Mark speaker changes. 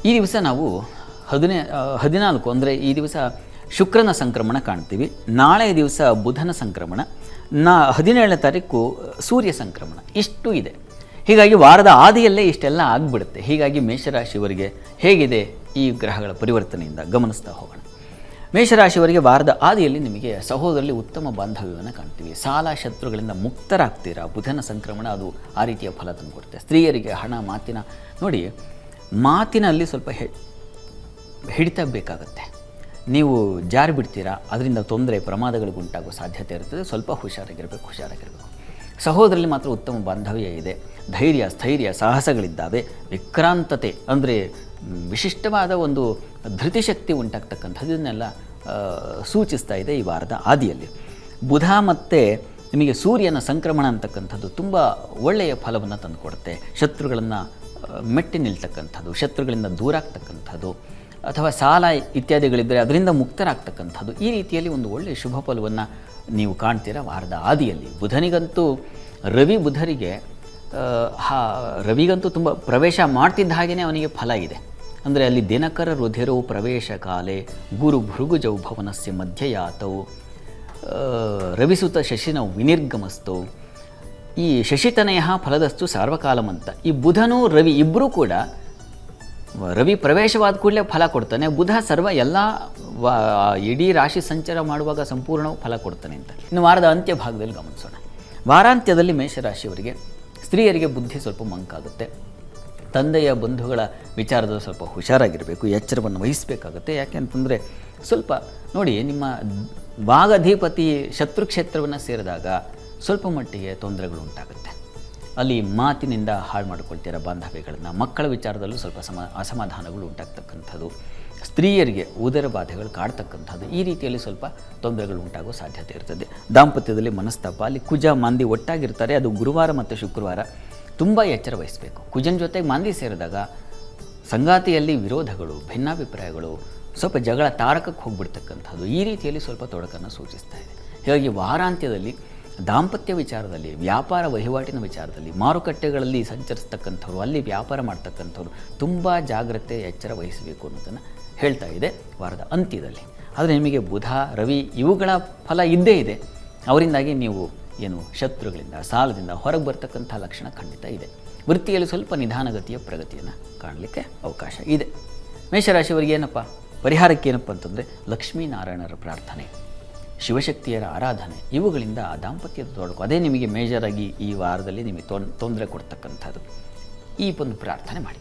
Speaker 1: ಈ ದಿವಸ ನಾವು 14 ಅಂದರೆ ಈ ದಿವಸ ಶುಕ್ರನ ಸಂಕ್ರಮಣ ಕಾಣ್ತೀವಿ. ನಾಳೆ ದಿವಸ ಬುಧನ ಸಂಕ್ರಮಣ, 17ನೇ ತಾರೀಕು ಸೂರ್ಯ ಸಂಕ್ರಮಣ. ಇಷ್ಟು ಇದೆ. ಹೀಗಾಗಿ ವಾರದ ಆದಿಯಲ್ಲೇ ಇಷ್ಟೆಲ್ಲ ಆಗಿಬಿಡುತ್ತೆ. ಹೀಗಾಗಿ ಮೇಷರಾಶಿಯವರಿಗೆ ಹೇಗಿದೆ ಈ ಗ್ರಹಗಳ ಪರಿವರ್ತನೆಯಿಂದ ಗಮನಿಸ್ತಾ ಹೋಗೋಣ. ಮೇಷರಾಶಿಯವರಿಗೆ ವಾರದ ಆದಿಯಲ್ಲಿ ನಿಮಗೆ ಸಹೋದರರಲ್ಲಿ ಉತ್ತಮ ಬಾಂಧವ್ಯವನ್ನು ಕಾಣ್ತೀವಿ. ಸಾಲ ಶತ್ರುಗಳಿಂದ ಮುಕ್ತರಾಗ್ತೀರಾ. ಬುಧನ ಸಂಕ್ರಮಣ ಅದು ಆ ರೀತಿಯ ಫಲ ತಂದುಕೊಡುತ್ತೆ. ಸ್ತ್ರೀಯರಿಗೆ ಹಣ ನೋಡಿ, ಮಾತಿನಲ್ಲಿ ಸ್ವಲ್ಪ ಹಿಡಿತ ಬೇಕಾಗುತ್ತೆ. ನೀವು ಜಾರಿ ಬಿಡ್ತೀರಾ, ಅದರಿಂದ ತೊಂದರೆ ಪ್ರಮಾದಗಳಿಗೆ ಉಂಟಾಗೋ ಸಾಧ್ಯತೆ ಇರ್ತದೆ. ಸ್ವಲ್ಪ ಹುಷಾರಾಗಿರಬೇಕು. ಸಹೋದರಲ್ಲಿ ಮಾತ್ರ ಉತ್ತಮ ಬಾಂಧವ್ಯ ಇದೆ. ಧೈರ್ಯ, ಸ್ಥೈರ್ಯ, ಸಾಹಸಗಳಿದ್ದಾವೆ. ವಿಕ್ರಾಂತತೆ ಅಂದರೆ ವಿಶಿಷ್ಟವಾದ ಒಂದು ಧೃತಿಶಕ್ತಿ ಉಂಟಾಗ್ತಕ್ಕಂಥದ್ದು ಇದನ್ನೆಲ್ಲ ಸೂಚಿಸ್ತಾ ಇದೆ ಈ ವಾರದ ಆದಿಯಲ್ಲಿ. ಬುಧ ಮತ್ತು ನಿಮಗೆ ಸೂರ್ಯನ ಸಂಕ್ರಮಣ ಅಂತಕ್ಕಂಥದ್ದು ತುಂಬ ಒಳ್ಳೆಯ ಫಲವನ್ನು ತಂದುಕೊಡುತ್ತೆ. ಶತ್ರುಗಳನ್ನು ಮೆಟ್ಟಿ ನಿಲ್ತಕ್ಕಂಥದ್ದು, ಶತ್ರುಗಳಿಂದ ದೂರ ಆಗ್ತಕ್ಕಂಥದ್ದು, ಅಥವಾ ಸಾಲ ಇತ್ಯಾದಿಗಳಿದ್ದರೆ ಅದರಿಂದ ಮುಕ್ತರಾಗ್ತಕ್ಕಂಥದ್ದು, ಈ ರೀತಿಯಲ್ಲಿ ಒಂದು ಒಳ್ಳೆಯ ಶುಭ ಫಲವನ್ನು ನೀವು ಕಾಣ್ತೀರಾ ವಾರದ ಆದಿಯಲ್ಲಿ. ಬುಧನಿಗಂತೂ ರವಿಗಂತೂ ತುಂಬ ಪ್ರವೇಶ ಮಾಡ್ತಿದ್ದ ಹಾಗೆಯೇ ಅವನಿಗೆ ಫಲ ಇದೆ. ಅಂದರೆ ಅಲ್ಲಿ ದಿನಕರ ರುಧಿರವು ಪ್ರವೇಶ ಕಾಲೇ ಗುರು ಭೃಗುಜೌ ಭವನಸ್ಯ ಮಧ್ಯಯಾತವು ರವಿಸುತ ಶಶಿನೌ ವಿನಿರ್ಗಮಸ್ತು ಈ ಶಶಿತನಯ ಫಲದಸ್ತು ಸಾರ್ವಕಾಲಮಂತ. ಈ ಬುಧನೂ ರವಿ ಇಬ್ಬರೂ ಕೂಡ, ರವಿ ಪ್ರವೇಶವಾದ ಕೂಡಲೇ ಫಲ ಕೊಡ್ತಾನೆ, ಬುಧ ಇಡೀ ರಾಶಿ ಸಂಚಾರ ಮಾಡುವಾಗ ಸಂಪೂರ್ಣ ಫಲ ಕೊಡ್ತಾನೆ ಅಂತ. ಇನ್ನು ವಾರದ ಅಂತ್ಯ ಭಾಗದಲ್ಲಿ ಗಮನಿಸೋಣ. ವಾರಾಂತ್ಯದಲ್ಲಿ ಮೇಷರಾಶಿಯವರಿಗೆ ಸ್ತ್ರೀಯರಿಗೆ ಬುದ್ಧಿ ಸ್ವಲ್ಪ ಮಂಕಾಗುತ್ತೆ. ತಂದೆಯ ಬಂಧುಗಳ ವಿಚಾರದಲ್ಲಿ ಸ್ವಲ್ಪ ಹುಷಾರಾಗಿರಬೇಕು, ಎಚ್ಚರವನ್ನು ವಹಿಸಬೇಕಾಗುತ್ತೆ. ಯಾಕೆ ಅಂತಂದರೆ ಸ್ವಲ್ಪ ನೋಡಿ, ನಿಮ್ಮ ವಾಗಧಿಪತಿ ಶತ್ರುಕ್ಷೇತ್ರವನ್ನು ಸೇರಿದಾಗ ಸ್ವಲ್ಪ ಮಟ್ಟಿಗೆ ತೊಂದರೆಗಳು ಉಂಟಾಗುತ್ತೆ. ಅಲ್ಲಿ ಮಾತಿನಿಂದ ಹಾಳು ಮಾಡಿಕೊಳ್ತೀರ ಬಾಂಧವ್ಯಗಳನ್ನು. ಮಕ್ಕಳ ವಿಚಾರದಲ್ಲೂ ಸ್ವಲ್ಪ ಅಸಮಾಧಾನಗಳು ಉಂಟಾಗ್ತಕ್ಕಂಥದ್ದು, ಸ್ತ್ರೀಯರಿಗೆ ಉದರ ಬಾಧೆಗಳು ಕಾಡ್ತಕ್ಕಂಥದ್ದು, ಈ ರೀತಿಯಲ್ಲಿ ಸ್ವಲ್ಪ ತೊಂದರೆಗಳು ಉಂಟಾಗೋ ಸಾಧ್ಯತೆ ಇರ್ತದೆ. ದಾಂಪತ್ಯದಲ್ಲಿ ಮನಸ್ತಾಪ, ಅಲ್ಲಿ ಕುಜ ಮಾಂದಿ ಒಟ್ಟಾಗಿರ್ತಾರೆ. ಅದು ಗುರುವಾರ ಮತ್ತು ಶುಕ್ರವಾರ ತುಂಬ ಎಚ್ಚರ ವಹಿಸಬೇಕು. ಕುಜನ ಜೊತೆಗೆ ಮಾಂದಿ ಸೇರಿದಾಗ ಸಂಗಾತಿಯಲ್ಲಿ ವಿರೋಧಗಳು, ಭಿನ್ನಾಭಿಪ್ರಾಯಗಳು, ಸ್ವಲ್ಪ ಜಗಳ ತಾರಕಕ್ಕೆ ಹೋಗ್ಬಿಡ್ತಕ್ಕಂಥದ್ದು, ಈ ರೀತಿಯಲ್ಲಿ ಸ್ವಲ್ಪ ತೊಡಕನ್ನು ಸೂಚಿಸ್ತಾ ಇದೆ. ಹೀಗಾಗಿ ವಾರಾಂತ್ಯದಲ್ಲಿ ದಾಂಪತ್ಯ ವಿಚಾರದಲ್ಲಿ, ವ್ಯಾಪಾರ ವಹಿವಾಟಿನ ವಿಚಾರದಲ್ಲಿ, ಮಾರುಕಟ್ಟೆಗಳಲ್ಲಿ ಸಂಚರಿಸ್ತಕ್ಕಂಥವ್ರು, ಅಲ್ಲಿ ವ್ಯಾಪಾರ ಮಾಡ್ತಕ್ಕಂಥವ್ರು ತುಂಬ ಜಾಗ್ರತೆ, ಎಚ್ಚರ ವಹಿಸಬೇಕು ಅನ್ನೋದನ್ನು ಹೇಳ್ತಾ ಇದೆ ವಾರದ ಅಂತ್ಯದಲ್ಲಿ. ಆದರೆ ನಿಮಗೆ ಬುಧ, ರವಿ ಇವುಗಳ ಫಲ ಇದ್ದೇ ಇದೆ. ಅವರಿಂದಾಗಿ ನೀವು ಶತ್ರುಗಳಿಂದ, ಸಾಲದಿಂದ ಹೊರಗೆ ಬರ್ತಕ್ಕಂಥ ಲಕ್ಷಣ ಖಂಡಿತ ಇದೆ. ವೃತ್ತಿಯಲ್ಲಿ ಸ್ವಲ್ಪ ನಿಧಾನಗತಿಯ ಪ್ರಗತಿಯನ್ನು ಕಾಣಲಿಕ್ಕೆ ಅವಕಾಶ ಇದೆ. ಮೇಷರಾಶಿಯವರಿಗೆ ಪರಿಹಾರಕ್ಕೆ ಏನಪ್ಪ ಅಂತಂದರೆ ಲಕ್ಷ್ಮೀನಾರಾಯಣರ ಪ್ರಾರ್ಥನೆ, ಶಿವಶಕ್ತಿಯರ ಆರಾಧನೆ, ಇವುಗಳಿಂದ ದಾಂಪತ್ಯದ ತೊಡಕು ಅದೇ ನಿಮಗೆ ಮೇಜರಾಗಿ ಈ ವಾರದಲ್ಲಿ ನಿಮಗೆ ತೊಂದರೆ ಕೊಡ್ತಕ್ಕಂಥದ್ದು. ಈ ಒಂದು ಪ್ರಾರ್ಥನೆ ಮಾಡಿ.